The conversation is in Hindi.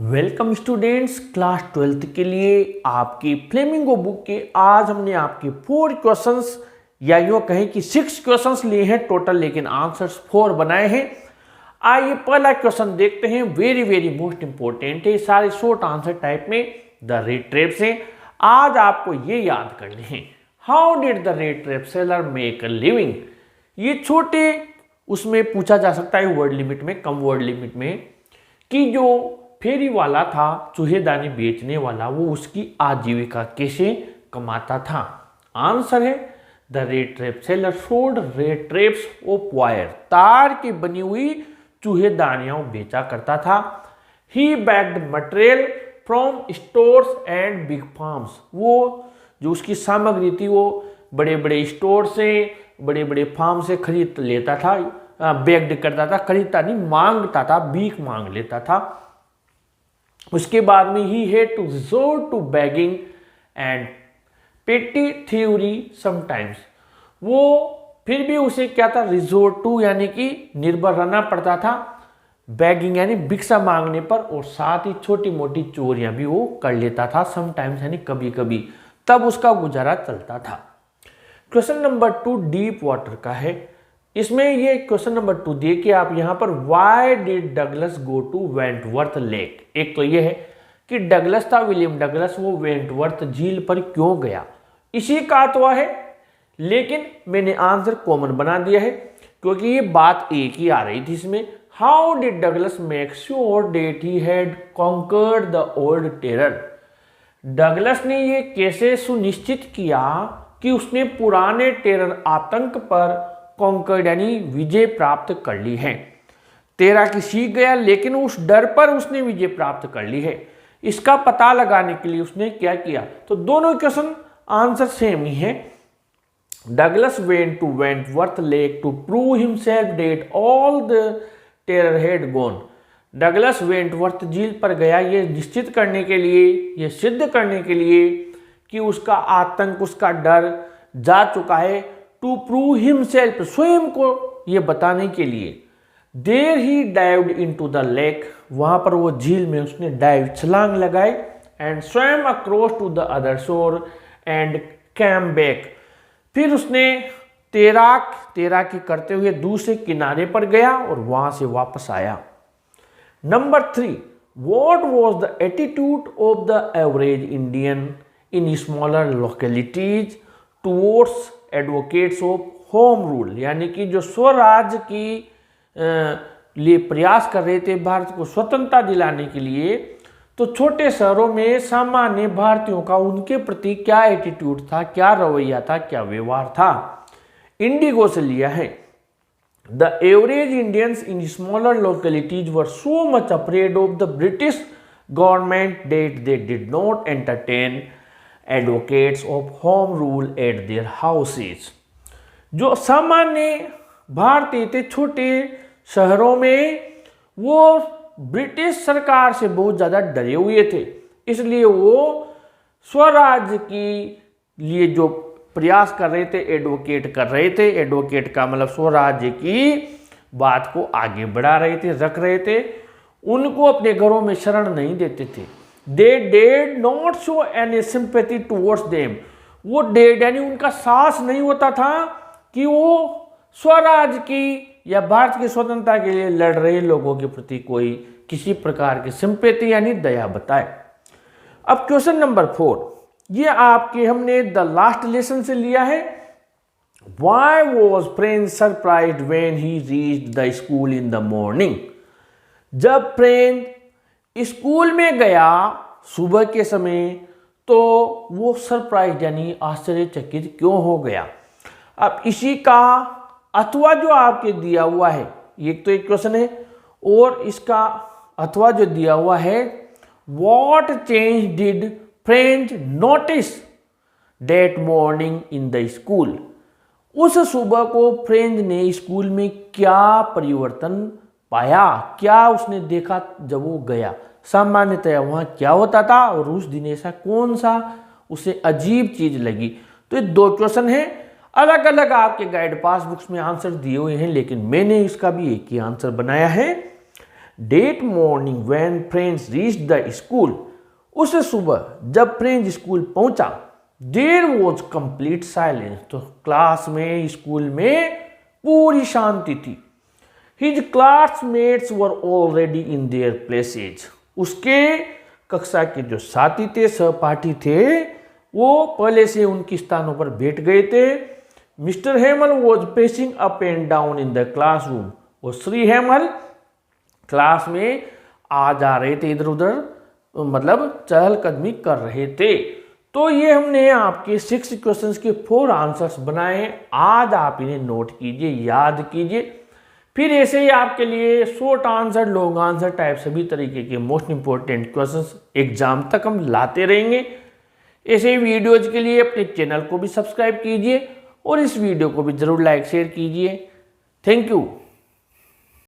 वेलकम स्टूडेंट्स, क्लास 12th के लिए आपकी फ्लेमिंगो बुक के आज हमने आपके 4 क्वेश्चंस या यूँ कहें कि 6 क्वेश्चंस लिए हैं टोटल, लेकिन आंसर्स 4 बनाए हैं। आइए पहला क्वेश्चन देखते हैं। वेरी मोस्ट इंपॉर्टेंट है, सारे शॉर्ट आंसर टाइप में द रेड ट्रैप्स हैं। आज आपको ये याद करने हैं, how did the rat trap seller make a living. ये छोटे उसमें पूछा जा सकता है वर्ड लिमिट में, कम वर्ड लिमिट में, कि जो फेरी वाला था, चूहेदानी बेचने वाला, वो उसकी आजीविका कैसे कमाता था। आंसर है the rat trap seller sold rat traps of wire. तार की बनी हुई चूहेदानियां बेचा करता था। He bagged material from stores and big farms. वो जो उसकी सामग्री थी वो बड़े बड़े स्टोर से, बड़े बड़े फार्म से खरीद लेता था। बैग्ड करता था, खरीदता नहीं, मांगता था, भीख मांग लेता था। उसके बाद में ही had to resort to begging and petty theory sometimes. वो फिर भी उसे क्या था, रिसोर्ट टू यानी कि निर्भर रहना पड़ता था बेगिंग यानी भिक्षा मांगने पर, और साथ ही छोटी मोटी चोरियां भी वो कर लेता था समटाइम्स यानी कभी कभी, तब उसका गुजारा चलता था। क्वेश्चन नंबर 2 डीप वाटर का है। इसमें ये क्वेश्चन नंबर 2 देखिए आप यहाँ पर, why did Douglas go to Wentworth Lake. एक तो ये है कि डगलस था, विलियम डगलस, वो वेंटवर्थ झील पर क्यों गया, इसी का तो है, लेकिन मैंने आंसर कॉमन बना दिया है क्योंकि ये बात एक ही आ रही थी इसमें। How did Douglas make sure that he had conquered the old terror. Douglas ने ये कैसे सुनिश्चित किया कि उसने पुराने टेरर आतंक पर कॉन्कर्ड यानी विजय प्राप्त कर ली है। तैराकी सीख गया, लेकिन उस डर पर उसने विजय प्राप्त कर ली है। इसका पता लगाने के लिए उसने क्या किया, तो दोनों क्वेश्चन आंसर सेम ही है। Douglas went to Wentworth Lake to prove himself that all the terror had gone. Douglas Wentworth झील पर गया ये निश्चित करने के लिए, ये सिद्ध करने के लिए कि उसका आतंक, उसका डर जा चुका है। टू प्रूव हिमसेल्फ, स्वयं को ये बताने के लिए। There he dived into the lake, वहां पर वो झील में उसने डाइव, छलांग लगाई। And swam across to the other shore and came back. फिर उसने तैराकी करते हुए दूसरे किनारे पर गया और वहां से वापस आया। Number 3, what was the attitude of the average Indian in smaller localities towards advocates of home rule. यानी कि जो स्वराज की लिए प्रयास कर रहे थे भारत को स्वतंत्रता दिलाने के लिए, तो छोटे शहरों में सामान्य भारतीयों का उनके प्रति क्या एटीट्यूड था, क्या रवैया था, क्या व्यवहार था। इंडिगो से लिया है। The average Indians in smaller localities were so much afraid of the British government that they did not entertain advocates of home rule eight their houses. जो सामान्य भारतीय थे छोटे शहरों में, वो ब्रिटिश सरकार से बहुत ज़्यादा डरे हुए थे, इसलिए वो स्वराज के लिए जो प्रयास कर रहे थे, एडवोकेट कर रहे थे। एडवोकेट का मतलब स्वराज्य की बात को आगे बढ़ा रहे थे, रख रहे थे, उनको अपने घरों में शरण नहीं देते थे। They did not show any sympathy towards them। वो डेड यानी उनका साहस नहीं होता था कि वो स्वराज की या भारत की स्वतंत्रता के लिए लड़ रहे लोगों के प्रति कोई किसी प्रकार की सिंपैथी यानी दया बताए। अब क्वेश्चन नंबर 4, ये आपके हमने द लास्ट लेसन से लिया है। Why was Prince surprised when he reached the school in the morning। जब प्रिंस स्कूल में गया सुबह के समय, तो वो सरप्राइज यानी आश्चर्यचकित क्यों हो गया। अब इसी का अथवा जो आपके दिया हुआ है, एक तो एक क्वेश्चन है, और इसका अथवा जो दिया हुआ है, what change did French notice that morning in the school. उस सुबह को फ्रेंच ने स्कूल में क्या परिवर्तन पाया, क्या उसने देखा जब वो गया। सामान्यतया वहाँ क्या होता था और उस दिन ऐसा कौन सा उसे अजीब चीज लगी। तो ये 2 क्वेश्चन हैं, अलग अलग आपके गाइड पास बुक्स में आंसर दिए हुए हैं, लेकिन मैंने इसका भी एक ही आंसर बनाया है। That morning when friends reached the school, उस सुबह जब फ्रेंड स्कूल पहुंचा, देयर वॉज कंप्लीट साइलेंस, तो क्लास में स्कूल में पूरी शांति थी। His classmates were already in their places, उसके कक्षा के जो साथी थे, सहपाठी थे, वो पहले से उनके स्थानों पर बैठ गए थे। Mister Hamel was pacing up and down in the classroom, और श्री हेमल क्लास में आ जा रहे थे, इधर उधर मतलब चहलकदमी कर रहे थे। तो ये हमने आपके 6 क्वेश्चंस के 4 आंसर्स बनाए हैं। आज आप इन्हें नोट कीजिए, याद कीजिए, फिर ऐसे ही आपके लिए short answer, long answer type सभी तरीके के मोस्ट इंपॉर्टेंट क्वेश्चंस एग्जाम तक हम लाते रहेंगे। ऐसे ही वीडियोज के लिए अपने चैनल को भी सब्सक्राइब कीजिए और इस वीडियो को भी जरूर लाइक शेयर कीजिए। Thank you.